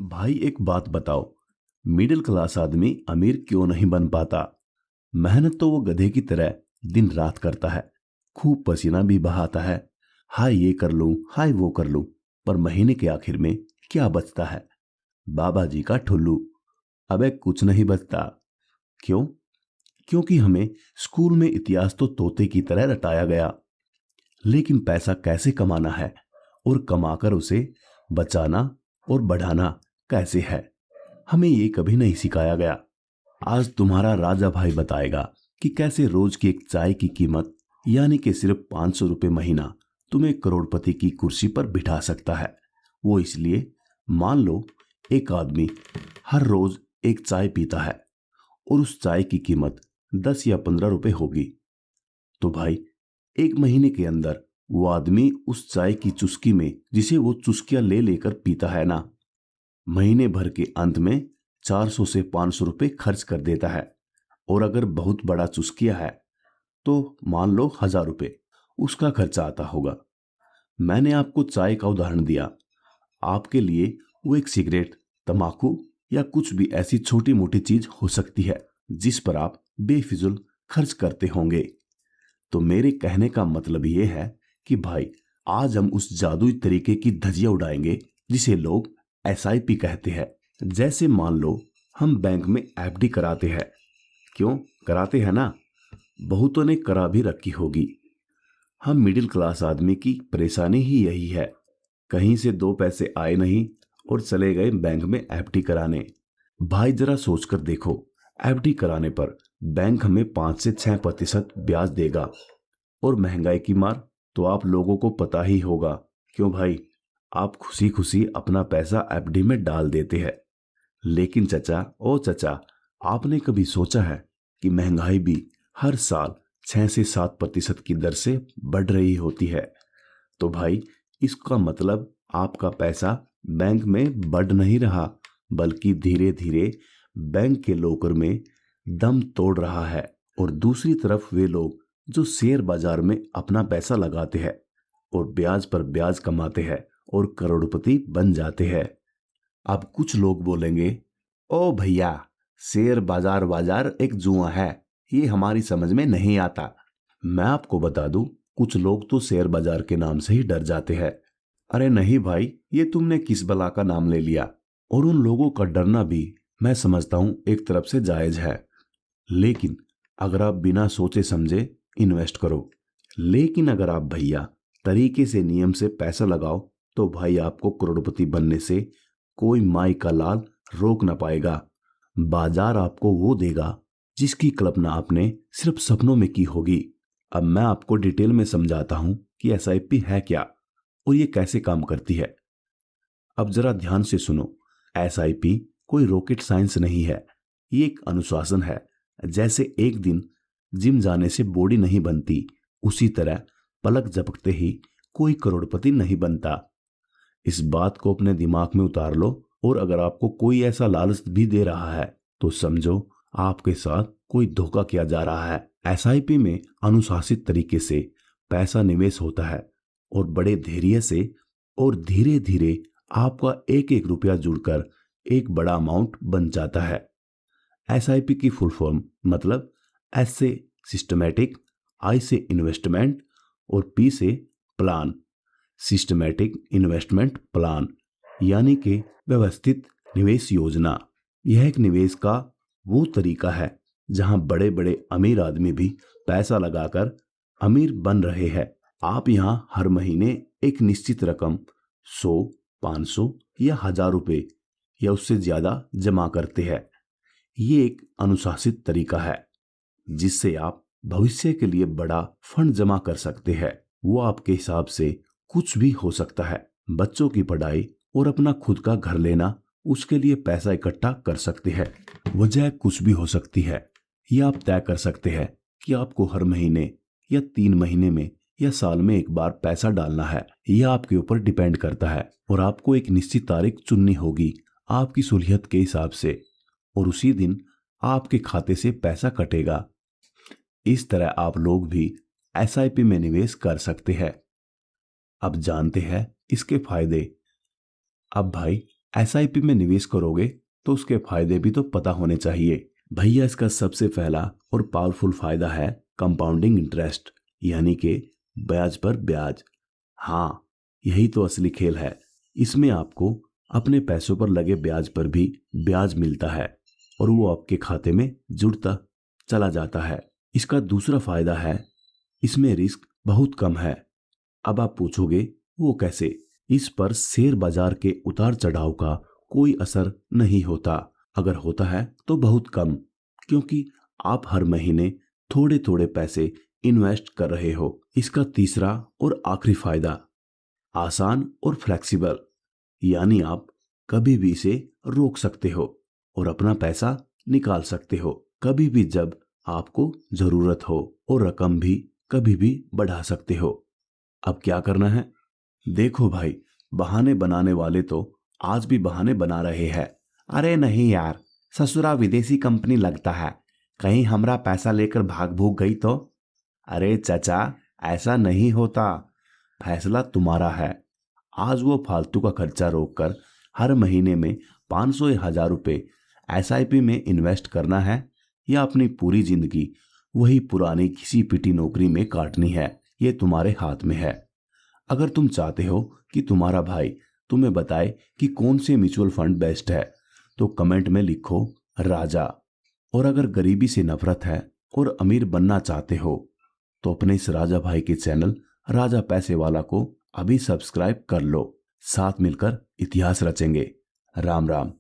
भाई एक बात बताओ। मिडिल क्लास आदमी अमीर क्यों नहीं बन पाता? मेहनत तो वो गधे की तरह दिन रात करता है, खूब पसीना भी बहाता है। हाय ये कर लूं, हाय वो कर लूं, पर महीने के आखिर में क्या बचता है? बाबा जी का ठुल्लू। अबे कुछ नहीं बचता। क्यों? क्योंकि हमें स्कूल में इतिहास तो तोते की तरह रटाया गया, लेकिन पैसा कैसे कमाना है और कमाकर उसे बचाना और बढ़ाना कैसे है, हमें ये कभी नहीं सिखाया गया। आज तुम्हारा राजा भाई बताएगा कि कैसे रोज की एक चाय की कीमत यानी कि सिर्फ 500 रुपये महीना तुम्हें करोड़पति की कुर्सी पर बिठा सकता है। वो इसलिए, मान लो एक आदमी हर रोज एक चाय पीता है और उस चाय की कीमत 10 या 15 रुपए होगी। तो भाई, एक महीने के अंदर वो आदमी उस चाय की चुस्की में जिसे वो चुस्कियां ले लेकर पीता है ना, महीने भर के अंत में 400 से 500 रुपए खर्च कर देता है। और अगर बहुत बड़ा चुस्किया है तो मान लो 1000 रुपए उसका खर्चा आता होगा। मैंने आपको चाय का उदाहरण दिया, आपके लिए वो एक सिगरेट, तंबाकू या कुछ भी ऐसी छोटी मोटी चीज हो सकती है जिस पर आप बेफिजुल खर्च करते होंगे। तो मेरे कहने का मतलब ये है कि भाई, आज हम उस जादुई तरीके की धज्जियां उड़ाएंगे जिसे लोग एसआईपी कहते हैं। जैसे मान लो हम बैंक में एफडी कराते हैं। क्यों कराते हैं ना? बहुतों ने करा भी रखी होगी। हम मिडिल क्लास आदमी की परेशानी ही यही है, कहीं से दो पैसे आए नहीं और चले गए बैंक में एफडी कराने। भाई जरा सोचकर देखो, एफडी कराने पर बैंक हमें 5 से 6% ब्याज देगा, और महंगाई की मार तो आप लोगों को पता ही होगा। क्यों भाई, आप खुशी खुशी अपना पैसा एफडी में डाल देते हैं। लेकिन चचा, ओ चचा, आपने कभी सोचा है कि महंगाई भी हर साल 6 से 7% की दर से बढ़ रही होती है? तो भाई, इसका मतलब आपका पैसा बैंक में बढ़ नहीं रहा, बल्कि धीरे धीरे बैंक के लॉकर में दम तोड़ रहा है। और दूसरी तरफ वे लोग जो शेयर बाजार में अपना पैसा लगाते हैं और ब्याज पर ब्याज कमाते हैं और करोड़पति बन जाते हैं। अब कुछ लोग बोलेंगे, ओ भैया, शेयर बाजार बाजार एक जुआ है, ये हमारी समझ में नहीं आता। मैं आपको बता दूं, कुछ लोग तो शेयर बाजार के नाम से ही डर जाते हैं। अरे नहीं भाई, ये तुमने किस बला का नाम ले लिया? और उन लोगों का डरना भी मैं समझता हूं एक तरफ से जायज है। लेकिन अगर आप बिना सोचे समझे इन्वेस्ट करो, लेकिन अगर आप भैया तरीके से नियम से पैसा लगाओ, तो भाई आपको करोड़पति बनने से कोई माई का लाल रोक ना पाएगा। बाजार आपको वो देगा जिसकी कल्पना आपने सिर्फ सपनों में की होगी। अब मैं आपको डिटेल में समझाता हूं कि एसआईपी है क्या और ये कैसे काम करती है। अब जरा ध्यान से सुनो। एसआईपी कोई रॉकेट साइंस नहीं है, ये एक अनुशासन है। जैसे एक दिन जिम जाने से बॉडी नहीं बनती, उसी तरह पलक झपकते ही कोई करोड़पति नहीं बनता। इस बात को अपने दिमाग में उतार लो, और अगर आपको कोई ऐसा लालच भी दे रहा है तो समझो आपके साथ कोई धोखा किया जा रहा है। एसआईपी में अनुशासित तरीके से पैसा निवेश होता है और बड़े धैर्य से, और धीरे धीरे आपका एक एक रुपया जुड़कर एक बड़ा अमाउंट बन जाता है। एसआईपी की फुल फॉर्म मतलब एस से सिस्टमैटिक, आई से इन्वेस्टमेंट और पी से प्लान। सिस्टमैटिक इन्वेस्टमेंट प्लान यानी कि व्यवस्थित निवेश योजना। यह एक निवेश का वो तरीका है जहां बड़े बड़े अमीर आदमी भी पैसा लगाकर अमीर बन रहे हैं। आप यहां हर महीने एक निश्चित रकम 100, 500 या 1000 रुपए या उससे ज्यादा जमा करते हैं। ये एक अनुशासित तरीका है जिससे आप भविष्य के लिए बड़ा फंड जमा कर सकते हैं। वो आपके हिसाब से कुछ भी हो सकता है। बच्चों की पढ़ाई और अपना खुद का घर लेना, उसके लिए पैसा इकट्ठा कर सकते हैं। वजह कुछ भी हो सकती है। यह आप तय कर सकते हैं कि आपको हर महीने या 3 महीने में या साल में एक बार पैसा डालना है। यह आपके ऊपर डिपेंड करता है और आपको एक निश्चित तारीख चुननी होगी आपकी सहूलियत के हिसाब से, और उसी दिन आपके खाते से पैसा कटेगा। इस तरह आप लोग भी एसआईपी में निवेश कर सकते हैं। अब जानते हैं इसके फायदे। अब भाई, एसआईपी में निवेश करोगे तो उसके फायदे भी तो पता होने चाहिए। भैया इसका सबसे पहला और पावरफुल फायदा है कंपाउंडिंग इंटरेस्ट, यानी कि ब्याज पर ब्याज। हाँ, यही तो असली खेल है। इसमें आपको अपने पैसों पर लगे ब्याज पर भी ब्याज मिलता है और वो आपके खाते में जुड़ता चला जाता है। इसका दूसरा फायदा है इसमें रिस्क बहुत कम है। अब आप पूछोगे वो कैसे? इस पर शेयर बाजार के उतार चढ़ाव का कोई असर नहीं होता, अगर होता है तो बहुत कम, क्योंकि आप हर महीने थोड़े थोड़े पैसे इन्वेस्ट कर रहे हो। इसका तीसरा और आखिरी फायदा आसान और फ्लेक्सिबल, यानी आप कभी भी इसे रोक सकते हो और अपना पैसा निकाल सकते हो कभी भी जब आपको जरूरत हो, और रकम भी कभी भी बढ़ा सकते हो। अब क्या करना है? देखो भाई, बहाने बनाने वाले तो आज भी बहाने बना रहे हैं। अरे नहीं यार, ससुरा विदेशी कंपनी लगता है, कहीं हमारा पैसा लेकर भाग भूग गई तो? अरे चाचा, ऐसा नहीं होता, फैसला तुम्हारा है। आज वो फालतू का खर्चा रोककर हर महीने में 500 या 1000 रुपये एसआईपी में इन्वेस्ट करना है, या अपनी पूरी जिंदगी वही पुरानी घिसी पिटी नौकरी में काटनी है, ये तुम्हारे हाथ में है। अगर तुम चाहते हो कि तुम्हारा भाई तुम्हें बताए कि कौन से म्यूचुअल फंड बेस्ट है, तो कमेंट में लिखो राजा। और अगर गरीबी से नफरत है और अमीर बनना चाहते हो, तो अपने इस राजा भाई के चैनल राजा पैसे वाला को अभी सब्सक्राइब कर लो। साथ मिलकर इतिहास रचेंगे। राम राम।